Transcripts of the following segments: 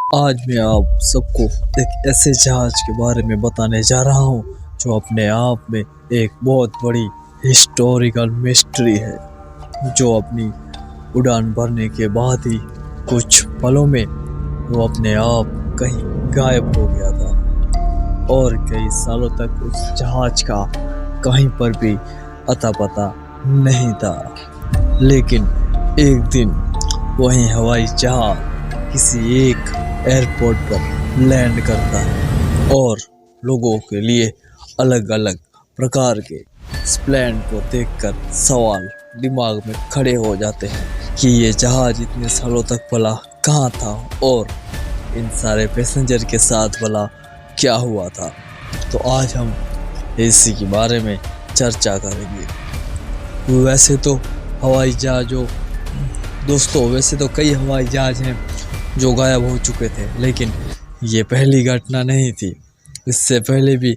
आज मैं आप सबको एक ऐसे जहाज के बारे में बताने जा रहा हूँ जो अपने आप में एक बहुत बड़ी हिस्टोरिकल मिस्ट्री है, जो अपनी उड़ान भरने के बाद ही कुछ पलों में वो अपने आप कहीं गायब हो गया था और कई सालों तक उस जहाज का कहीं पर भी अता पता नहीं था। लेकिन एक दिन वही हवाई जहाज किसी एक एयरपोर्ट पर लैंड करता है और लोगों के लिए अलग अलग प्रकार के प्लेन को देखकर सवाल दिमाग में खड़े हो जाते हैं कि ये जहाज इतने सालों तक भला कहाँ था और इन सारे पैसेंजर के साथ भला क्या हुआ था। तो आज हम इसी के बारे में चर्चा करेंगे। वैसे तो हवाई जहाज़ों वैसे तो कई हवाई जहाज हैं जो गायब हो चुके थे, लेकिन ये पहली घटना नहीं थी। इससे पहले भी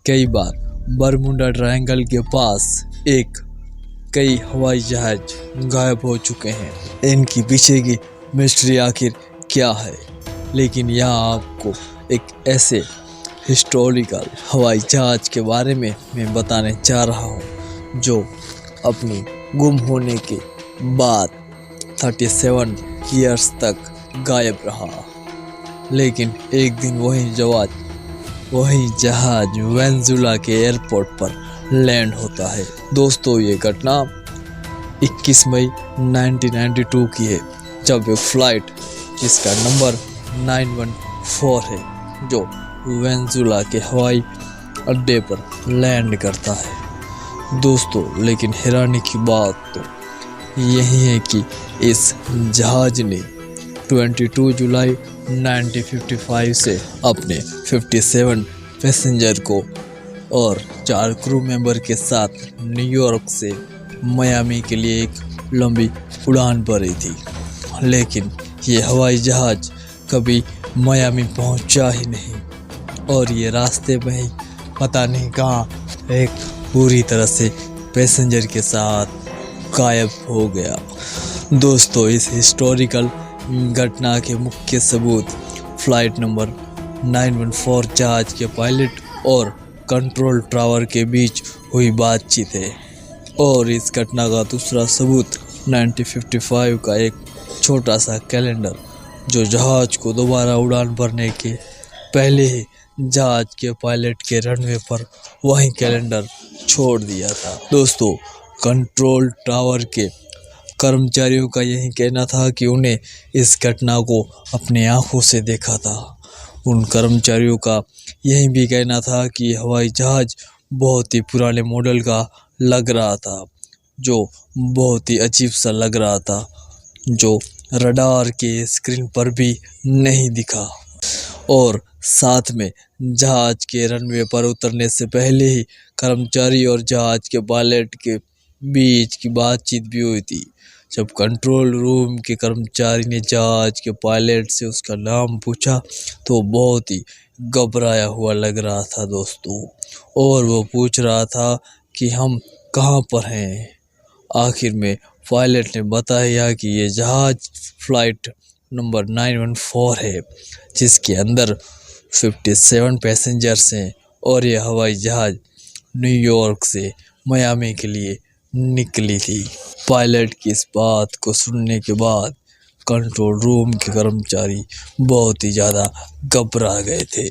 कई बार बरमुडा ट्रायंगल के पास कई हवाई जहाज गायब हो चुके हैं। इनकी पीछे की मिस्ट्री आखिर क्या है, लेकिन यहाँ आपको एक ऐसे हिस्टोरिकल हवाई जहाज के बारे में मैं बताने जा रहा हूँ जो अपनी गुम होने के बाद 37 ईयर्स तक गायब रहा। लेकिन एक दिन वही जहाज वेनेजुला के एयरपोर्ट पर लैंड होता है। दोस्तों, ये घटना 21 मई 1992 की है, जब एक फ्लाइट जिसका नंबर 914 है जो वेनेजुला के हवाई अड्डे पर लैंड करता है। दोस्तों, लेकिन हैरानी की बात तो यही है कि इस जहाज ने 22 जुलाई 1955 से अपने 57 पैसेंजर को और 4 क्रू मेंबर के साथ न्यूयॉर्क से मियामी के लिए एक लंबी उड़ान भरी थी। लेकिन ये हवाई जहाज कभी मियामी पहुंचा ही नहीं और ये रास्ते में ही पता नहीं कहाँ एक पूरी तरह से पैसेंजर के साथ गायब हो गया। दोस्तों, इस हिस्टोरिकल घटना के मुख्य सबूत फ्लाइट नंबर 914 जहाज के पायलट और कंट्रोल टावर के बीच हुई बातचीत है, और इस घटना का दूसरा सबूत 1955 का एक छोटा सा कैलेंडर जो जहाज को दोबारा उड़ान भरने के पहले ही जहाज के पायलट के रनवे पर वही कैलेंडर छोड़ दिया था। दोस्तों, कंट्रोल टावर के कर्मचारियों का यही कहना था कि उन्हें इस घटना को अपने आंखों से देखा था। उन कर्मचारियों का यही भी कहना था कि हवाई जहाज बहुत ही पुराने मॉडल का लग रहा था, जो बहुत ही अजीब सा लग रहा था, जो रडार के स्क्रीन पर भी नहीं दिखा। और साथ में जहाज के रनवे पर उतरने से पहले ही कर्मचारी और जहाज के पायलट के बीच की बातचीत भी हुई थी। जब कंट्रोल रूम के कर्मचारी ने जहाज के पायलट से उसका नाम पूछा तो बहुत ही घबराया हुआ लग रहा था दोस्तों, और वो पूछ रहा था कि हम कहाँ पर हैं। आखिर में पायलट ने बताया कि ये जहाज फ्लाइट नंबर 914 है, जिसके अंदर 57 पैसेंजर्स हैं, और ये हवाई जहाज न्यूयॉर्क से मियामी के लिए निकली थी। पायलट की इस बात को सुनने के बाद कंट्रोल रूम के कर्मचारी बहुत ही ज़्यादा घबरा गए थे।